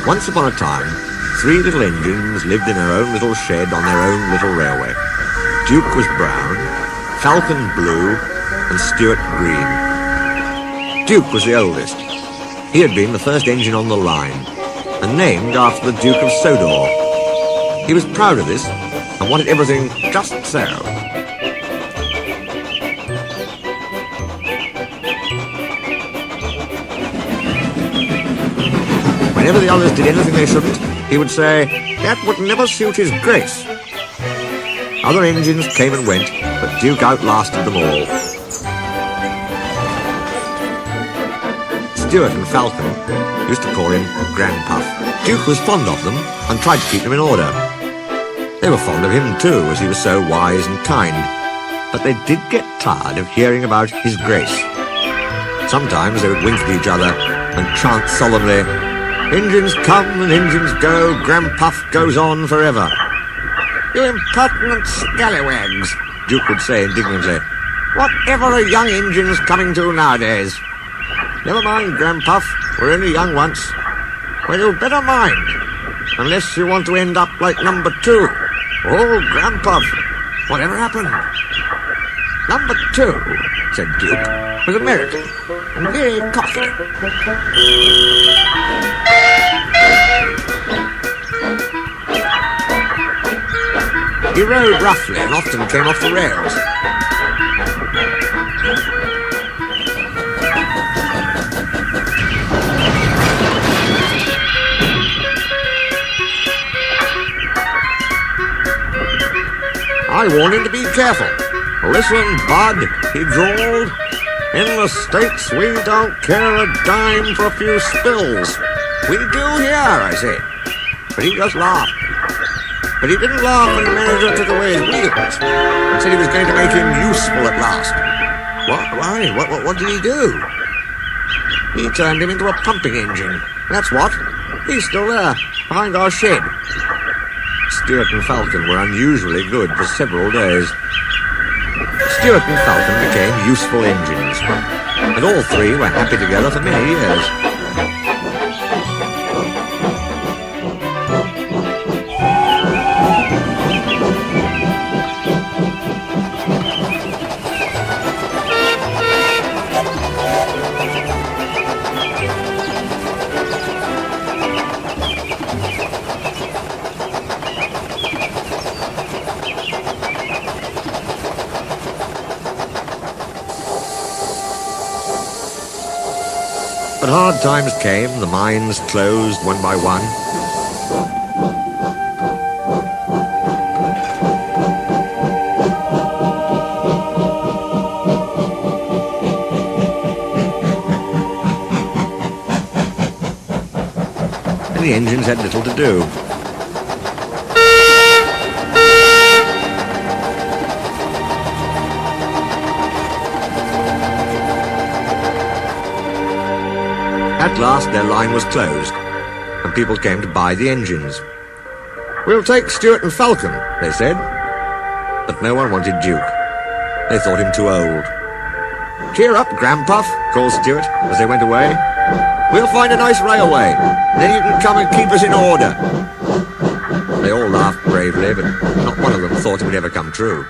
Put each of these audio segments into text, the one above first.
Once upon a time, 3 little engines lived in their own little shed on their own little railway. Duke was brown, Falcon blue, and Stuart green. Duke was the oldest. He had been the first engine on the line, and named after the Duke of Sodor. He was proud of this, and wanted everything just so. Whenever the others did anything they shouldn't, he would say, "That would never suit his grace." Other engines came and went, but Duke outlasted them all. Stuart and Falcon used to call him Granpuff. Duke was fond of them and tried to keep them in order. They were fond of him too, as he was so wise and kind, but they did get tired of hearing about his grace. Sometimes they would wink at each other and chant solemnly, "Engines come and engines go, Granpuff goes on forever." "You impertinent scallywags," Duke would say indignantly. "Whatever are young engines coming to nowadays?" "Never mind, Granpuff, we're only young once." "Well, you'd better mind, unless you want to end up like number 2. "Oh, Granpuff, whatever happened?" "Number 2, said Duke, "was American and very cocky." He rode roughly and often came off the rails. I warned him to be careful. "Listen, bud," he drawled. "In the States we don't care a dime for a few spills." "We do here," I said. But he just laughed. But he didn't laugh when the manager took away his wheels and said he was going to make him useful at last. Why? What did he do? He turned him into a pumping engine. That's what. He's still there, behind our shed. Stuart and Falcon were unusually good for several days. Stuart and Falcon became useful engines, and all 3 were happy together for many years. But hard times came, the mines closed one by one. And the engines had little to do. At last their line was closed, and people came to buy the engines. "We'll take Stuart and Falcon," they said. But no one wanted Duke. They thought him too old. "Cheer up, Granpuff," called Stuart as they went away. "We'll find a nice railway, then you can come and keep us in order." They all laughed bravely, but not one of them thought it would ever come true.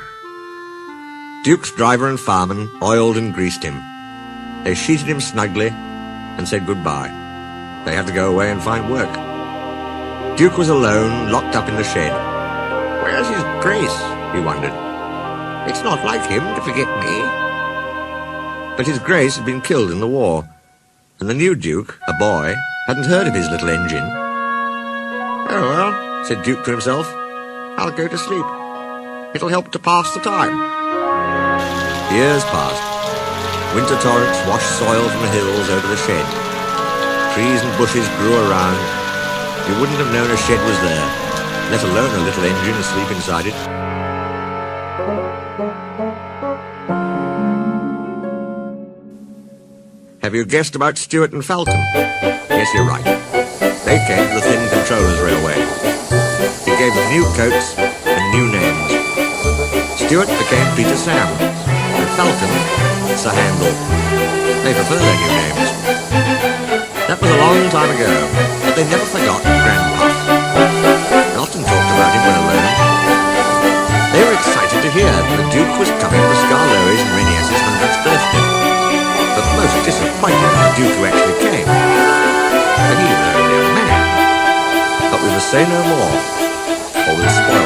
Duke's driver and fireman oiled and greased him. They sheeted him snugly and said goodbye. They had to go away and find work. Duke was alone, locked up in the shed. "Where's his grace?" he wondered. "It's not like him to forget me." But his grace had been killed in the war, and the new Duke, a boy, hadn't heard of his little engine. "Oh well," said Duke to himself, "I'll go to sleep. It'll help to pass the time." Years passed. Winter torrents washed soil from the hills over the shed. Trees and bushes grew around. You wouldn't have known a shed was there, let alone a little engine asleep inside it. Have you guessed about Stuart and Falcon? Yes, you're right. They came to the Thin Controllers Railway. He gave them new coats and new names. Stuart became Peter Sam, and Falcon Sir Handel. They prefer their new names. That was a long time ago. they never forgot Granpuff. They often talked about him when alone. They were excited to hear that the Duke was coming for Scarlo's and Renius's 100th birthday, but most disappointed in the Duke who actually came. For he was only a man. But we must say no more, or we'll spoil